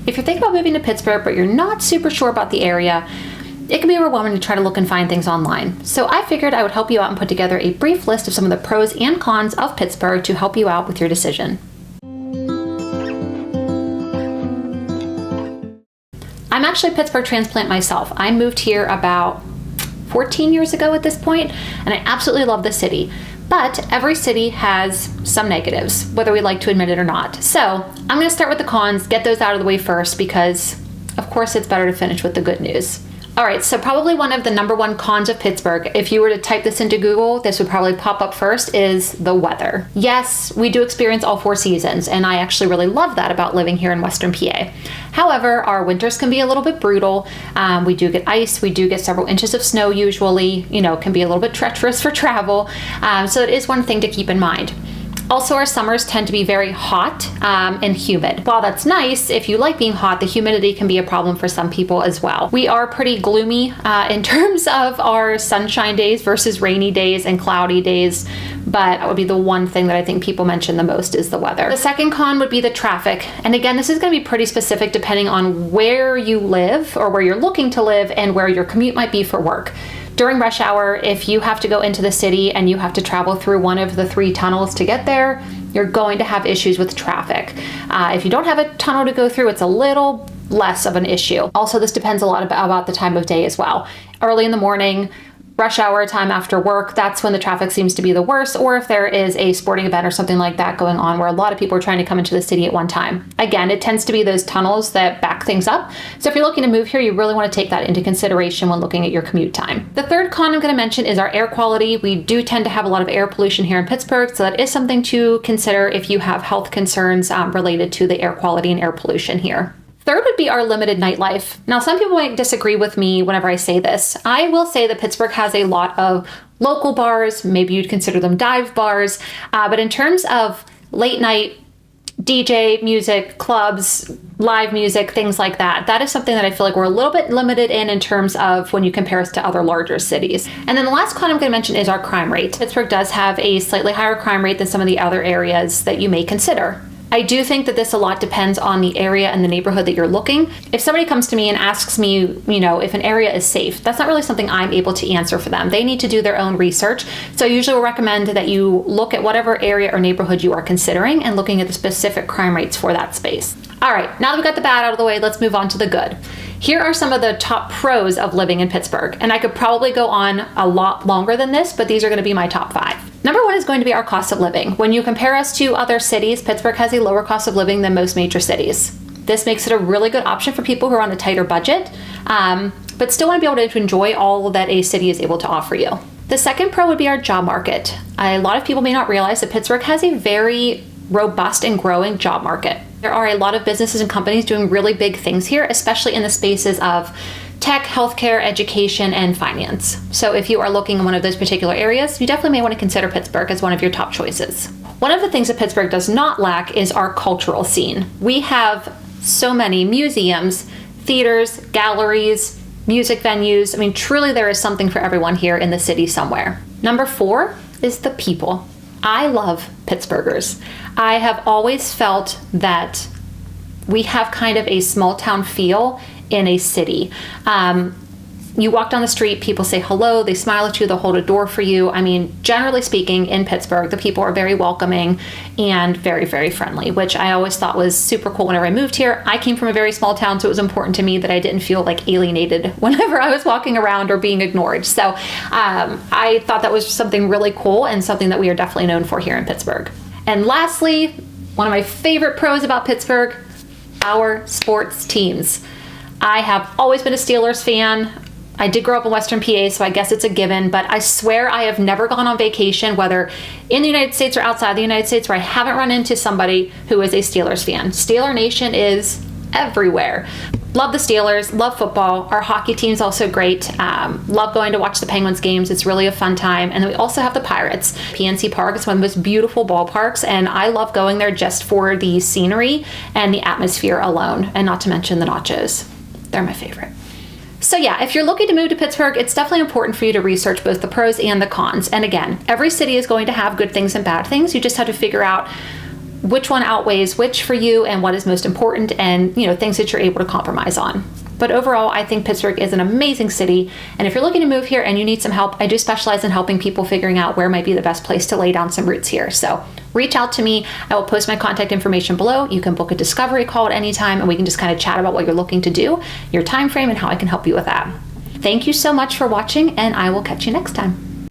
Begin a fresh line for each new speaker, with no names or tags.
If you're thinking about moving to Pittsburgh, but you're not super sure about the area, it can be overwhelming to try to look and find things online. So I figured I would help you out and put together a brief list of some of the pros and cons of Pittsburgh to help you out with your decision. I'm actually a Pittsburgh transplant myself. I moved here about 14 years ago at this point, and I absolutely love the city. But every city has some negatives, whether we like to admit it or not. So I'm going to start with the cons, get those out of the way first, because of course it's better to finish with the good news. All right, so probably one of the number one cons of Pittsburgh, if you were to type this into Google, this would probably pop up first, is the weather. Yes, we do experience all 4 seasons, and I actually really love that about living here in Western PA. However, our winters can be a little bit brutal. We do get ice, we do get several inches of snow usually, can be a little bit treacherous for travel. So it is one thing to keep in mind. Also, our summers tend to be very hot and humid. While that's nice, if you like being hot, the humidity can be a problem for some people as well. We are pretty gloomy in terms of our sunshine days versus rainy days and cloudy days, but that would be the one thing that I think people mention the most is the weather. The second con would be the traffic. And again, this is going to be pretty specific depending on where you live or where you're looking to live and where your commute might be for work. During rush hour, if you have to go into the city and you have to travel through one of the 3 tunnels to get there, you're going to have issues with traffic. If you don't have a tunnel to go through, it's a little less of an issue. Also, this depends a lot about the time of day as well. Early in the morning, rush hour time after work, that's when the traffic seems to be the worst, or if there is a sporting event or something like that going on where a lot of people are trying to come into the city at one time. Again, it tends to be those tunnels that back things up. So if you're looking to move here, you really want to take that into consideration when looking at your commute time. The third con I'm going to mention is our air quality. We do tend to have a lot of air pollution here in Pittsburgh, so that is something to consider if you have health concerns related to the air quality and air pollution here. Third would be our limited nightlife. Now, some people might disagree with me whenever I say this. I will say that Pittsburgh has a lot of local bars, maybe you'd consider them dive bars, but in terms of late night DJ music, clubs, live music, things like that, that is something that I feel like we're a little bit limited in terms of when you compare us to other larger cities. And then the last con I'm going to mention is our crime rate. Pittsburgh does have a slightly higher crime rate than some of the other areas that you may consider. I do think that this a lot depends on the area and the neighborhood that you're looking. If somebody comes to me and asks me, if an area is safe, that's not really something I'm able to answer for them. They need to do their own research. So I usually will recommend that you look at whatever area or neighborhood you are considering and looking at the specific crime rates for that space. All right, now that we've got the bad out of the way, let's move on to the good. Here are some of the top pros of living in Pittsburgh, and I could probably go on a lot longer than this, but these are going to be my top 5. Number 1 is going to be our cost of living. When you compare us to other cities, Pittsburgh has a lower cost of living than most major cities. This makes it a really good option for people who are on a tighter budget, but still want to be able to enjoy all that a city is able to offer you. The second pro would be our job market. A lot of people may not realize that Pittsburgh has a very robust and growing job market. There are a lot of businesses and companies doing really big things here, especially in the spaces of tech, healthcare, education, and finance. So if you are looking in one of those particular areas, you definitely may want to consider Pittsburgh as one of your top choices. One of the things that Pittsburgh does not lack is our cultural scene. We have so many museums, theaters, galleries, music venues. I mean, truly there is something for everyone here in the city somewhere. Number 4 is the people. I love Pittsburghers. I have always felt that we have kind of a small town feel in a city. You walk down the street, people say hello, they smile at you, they'll hold a door for you. I mean, generally speaking, in Pittsburgh, the people are very welcoming and very, very friendly, which I always thought was super cool whenever I moved here. I came from a very small town, so it was important to me that I didn't feel like alienated whenever I was walking around or being ignored. So I thought that was something really cool and something that we are definitely known for here in Pittsburgh. And lastly, one of my favorite pros about Pittsburgh, our sports teams. I have always been a Steelers fan. I did grow up in Western PA, so I guess it's a given, but I swear I have never gone on vacation, whether in the United States or outside the United States, where I haven't run into somebody who is a Steelers fan. Steeler Nation is everywhere. Love the Steelers, love football. Our hockey team's also great. Love going to watch the Penguins games. It's really a fun time. And then we also have the Pirates. PNC Park is one of the most beautiful ballparks, and I love going there just for the scenery and the atmosphere alone, and not to mention the nachos. They're my favorite. So yeah, if you're looking to move to Pittsburgh, it's definitely important for you to research both the pros and the cons. And again, every city is going to have good things and bad things. You just have to figure out which one outweighs which for you and what is most important, and things that you're able to compromise on. But overall, I think Pittsburgh is an amazing city. And if you're looking to move here and you need some help, I do specialize in helping people figuring out where might be the best place to lay down some roots here. So reach out to me. I will post my contact information below. You can book a discovery call at any time, and we can just kind of chat about what you're looking to do, your time frame, and how I can help you with that. Thank you so much for watching, and I will catch you next time.